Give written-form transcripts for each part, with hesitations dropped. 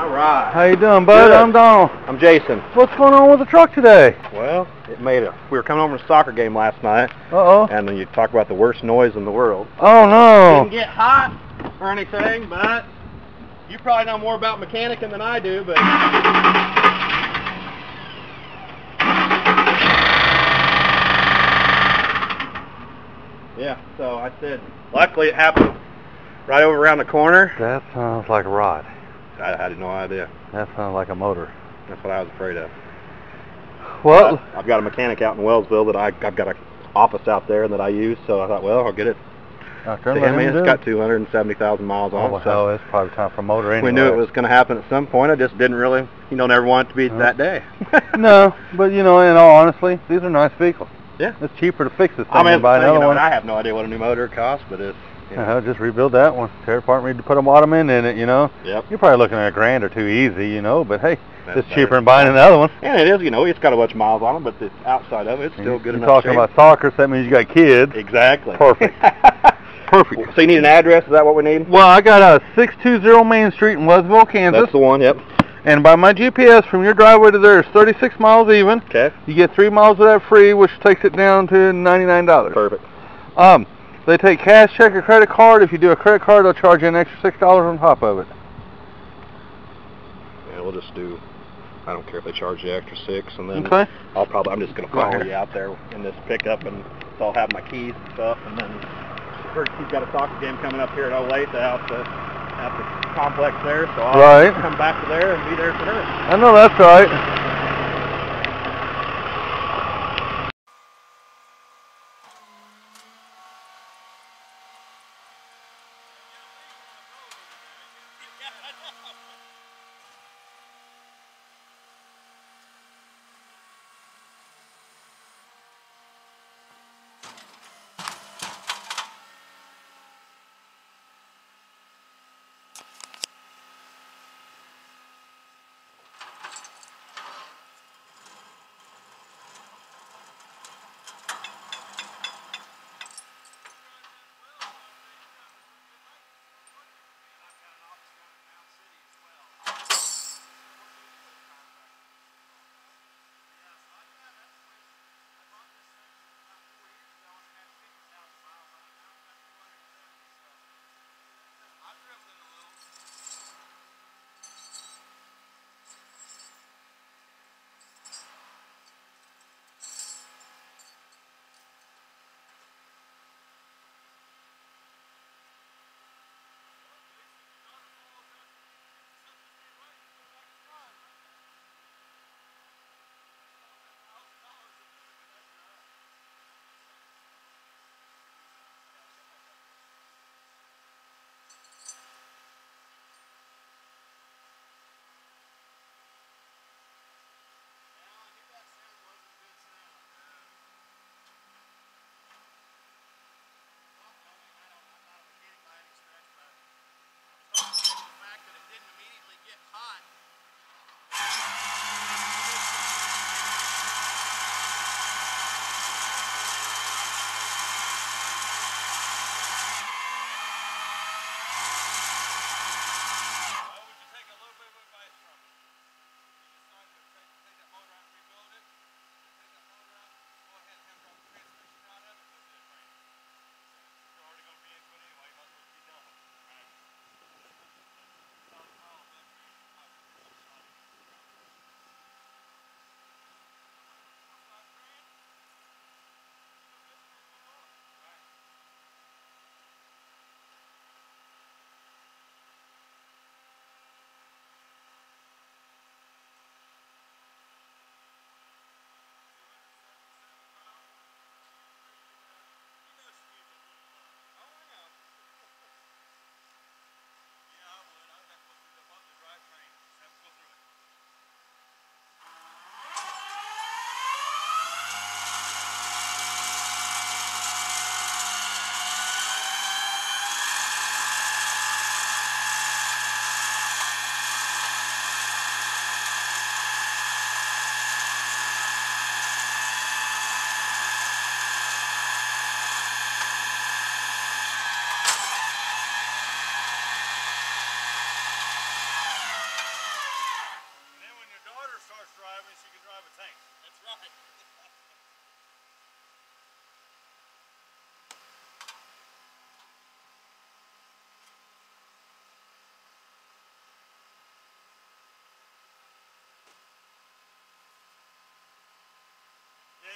All right. How you doing, bud? Good. I'm Donald. I'm Jason. What's going on with the truck today? Well, we were coming home from a soccer game last night. Uh-oh. And then you talk about the worst noise in the world. Oh, no. Didn't get hot or anything, but you probably know more about mechanicing than I do, but... Yeah, so I said, luckily it happened right over around the corner. That sounds like a rod. I had no idea. That sounds like a motor. That's what I was afraid of. Well, I've got a mechanic out in Wellsville that I've got an office out there that I use, so I thought, well, I'll get it. It's got 270,000 miles on it. Oh, hell, it's probably time for a motor anyway. We knew it was going to happen at some point. I just didn't really, never want it to be that day. No, but in all honesty, these are nice vehicles. Yeah. It's cheaper to fix this thing than buy another one. I have no idea what a new motor costs, but it's... Just rebuild that one. Tear it apart and put a Waterman in it, Yep. You're probably looking at $1,000 or $2 easy, but hey, That's it's cheaper than buying another one. And it is, it's got a bunch of miles on it, but the outside of it's still good enough You're talking about soccer, so that means you got kids. Exactly. Perfect. Perfect. So you need an address? Is that what we need? Well, I got 620 Main Street in Wellsville, Kansas. That's the one, yep. And by my GPS, from your driveway to there is 36 miles even. Okay. You get 3 miles of that free, which takes it down to $99. Perfect. They take cash, check, or credit card. If you do a credit card, they'll charge you an extra $6 on top of it. Yeah, we'll just do... I don't care if they charge you extra $6, and then okay. I'm just going to follow you out there in this pickup, and so I'll have my keys and stuff, and then he's got a soccer game coming up here at Olathe out at the complex there, so I'll come back to there and be there for her. I know that's right.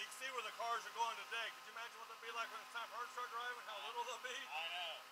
you can see where the cars are going today. Could you imagine what they'll be like when it's time for her to start driving? How little they'll be? I know.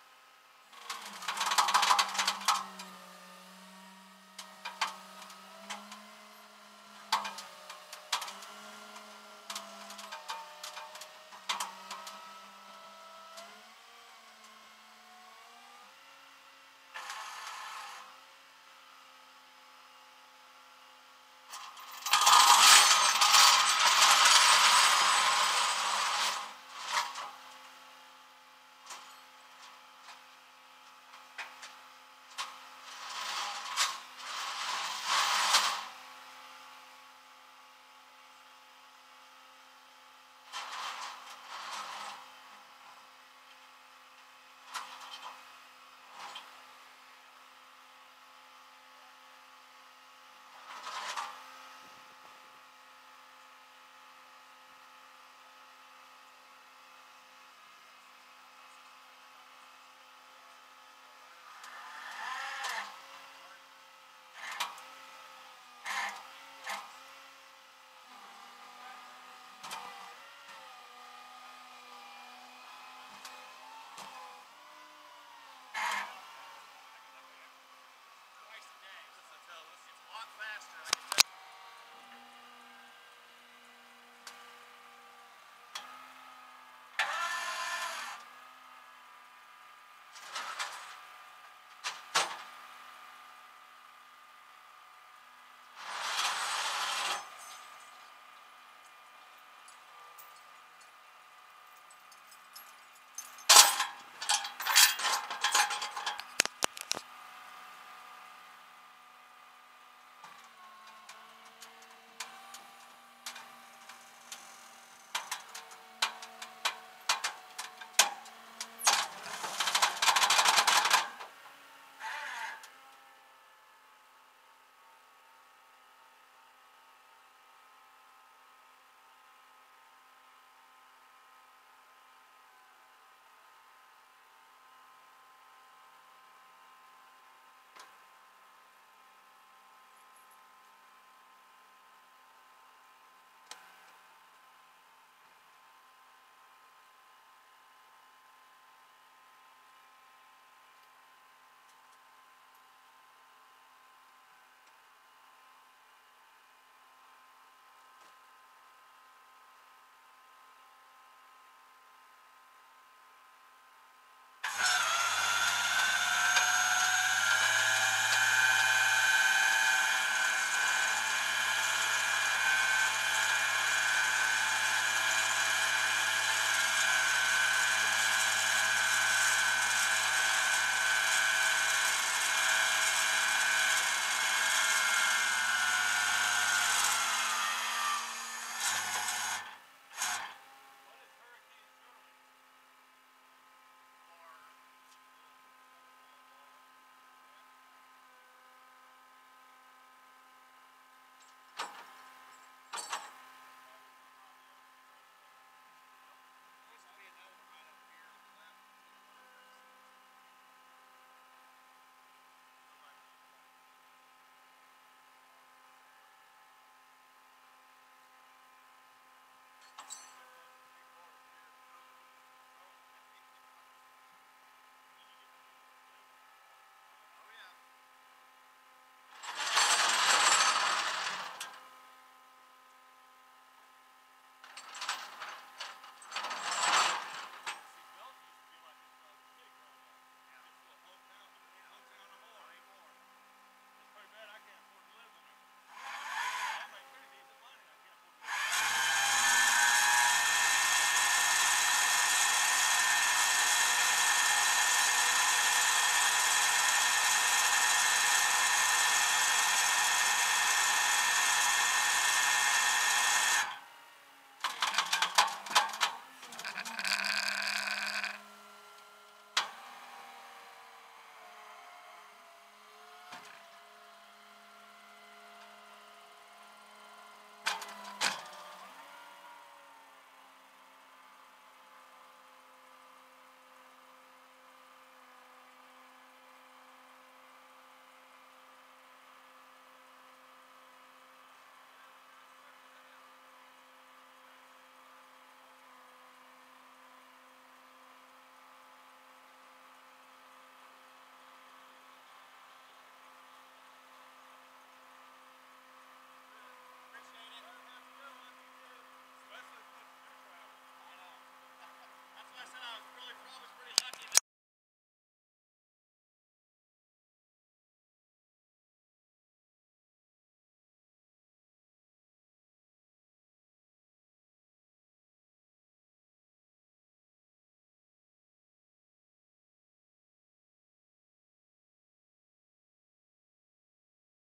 Twice a day. It's a lot faster.